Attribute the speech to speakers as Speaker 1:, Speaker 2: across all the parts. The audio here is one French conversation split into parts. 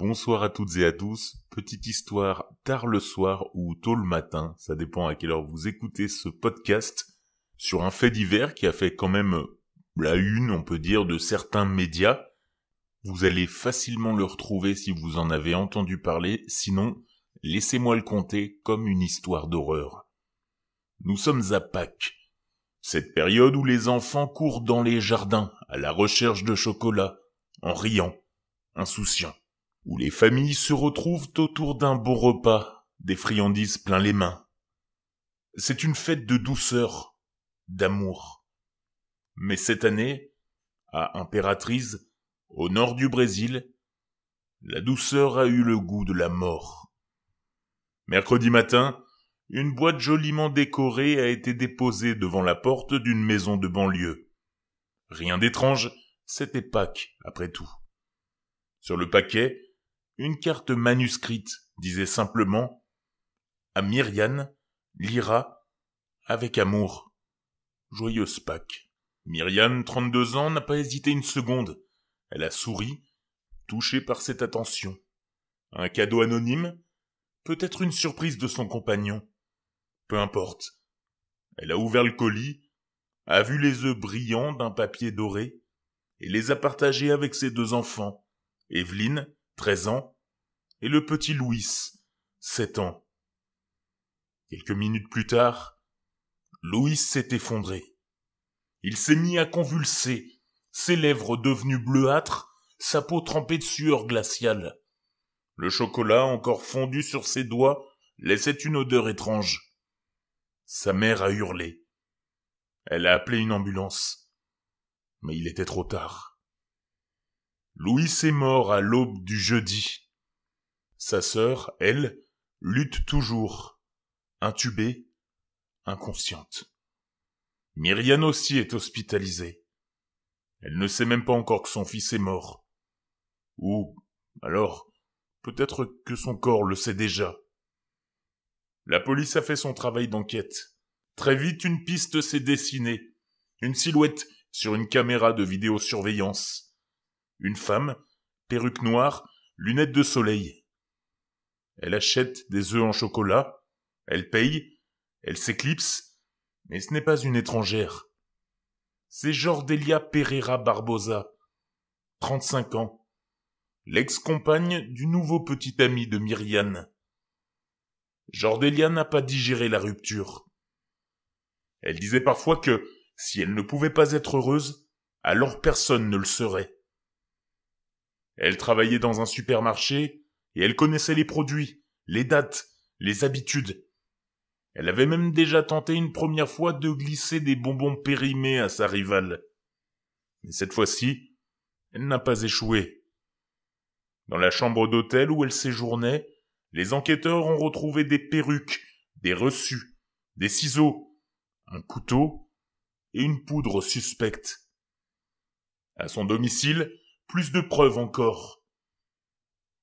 Speaker 1: Bonsoir à toutes et à tous, petite histoire tard le soir ou tôt le matin, ça dépend à quelle heure vous écoutez ce podcast, sur un fait divers qui a fait quand même la une, on peut dire, de certains médias. Vous allez facilement le retrouver si vous en avez entendu parler, sinon, laissez-moi le compter comme une histoire d'horreur. Nous sommes à Pâques, cette période où les enfants courent dans les jardins à la recherche de chocolat, en riant, insouciants, où les familles se retrouvent autour d'un bon repas, des friandises plein les mains. C'est une fête de douceur, d'amour. Mais cette année, à Impératriz, au nord du Brésil, la douceur a eu le goût de la mort. Mercredi matin, une boîte joliment décorée a été déposée devant la porte d'une maison de banlieue. Rien d'étrange, c'était Pâques, après tout. Sur le paquet, une carte manuscrite disait simplement « À Myriane, Lyra, avec amour. Joyeuse Pâques ». Myriane, 32 ans, n'a pas hésité une seconde. Elle a souri, touchée par cette attention. Un cadeau anonyme? Peut-être une surprise de son compagnon. Peu importe. Elle a ouvert le colis, a vu les œufs brillants d'un papier doré, et les a partagés avec ses deux enfants, Evelyne, 13 ans, et le petit Louis, 7 ans. Quelques minutes plus tard, Louis s'est effondré. Il s'est mis à convulser, ses lèvres devenues bleuâtres, sa peau trempée de sueur glaciale. Le chocolat, encore fondu sur ses doigts, laissait une odeur étrange. Sa mère a hurlé. Elle a appelé une ambulance. Mais il était trop tard. Louis est mort à l'aube du jeudi. Sa sœur, elle, lutte toujours, intubée, inconsciente. Myriane aussi est hospitalisée. Elle ne sait même pas encore que son fils est mort. Ou, alors, peut-être que son corps le sait déjà. La police a fait son travail d'enquête. Très vite, une piste s'est dessinée. Une silhouette sur une caméra de vidéosurveillance. Une femme, perruque noire, lunettes de soleil. Elle achète des œufs en chocolat, elle paye, elle s'éclipse, mais ce n'est pas une étrangère. C'est Jordelia Pereira Barbosa, 35 ans, l'ex-compagne du nouveau petit ami de Myriane. Jordelia n'a pas digéré la rupture. Elle disait parfois que, si elle ne pouvait pas être heureuse, alors personne ne le serait. Elle travaillait dans un supermarché, et elle connaissait les produits, les dates, les habitudes. Elle avait même déjà tenté une première fois de glisser des bonbons périmés à sa rivale. Mais cette fois-ci, elle n'a pas échoué. Dans la chambre d'hôtel où elle séjournait, les enquêteurs ont retrouvé des perruques, des reçus, des ciseaux, un couteau et une poudre suspecte. À son domicile, plus de preuves encore.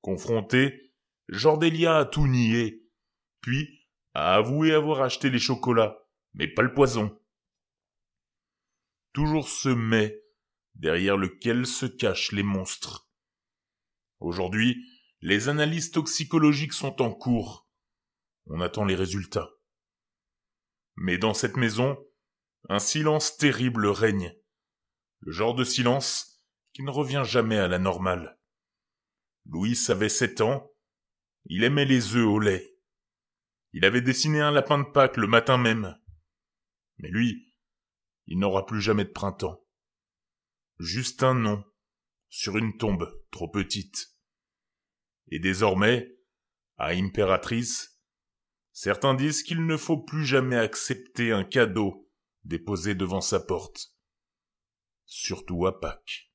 Speaker 1: Confrontée, Jordelia a tout nié, puis a avoué avoir acheté les chocolats, mais pas le poison. Toujours ce mais derrière lequel se cachent les monstres. Aujourd'hui, les analyses toxicologiques sont en cours. On attend les résultats. Mais dans cette maison, un silence terrible règne. Le genre de silence qui ne revient jamais à la normale. Louis avait 7 ans. Il aimait les œufs au lait. Il avait dessiné un lapin de Pâques le matin même. Mais lui, il n'aura plus jamais de printemps. Juste un nom, sur une tombe trop petite. Et désormais, à Impératriz, certains disent qu'il ne faut plus jamais accepter un cadeau déposé devant sa porte. Surtout à Pâques.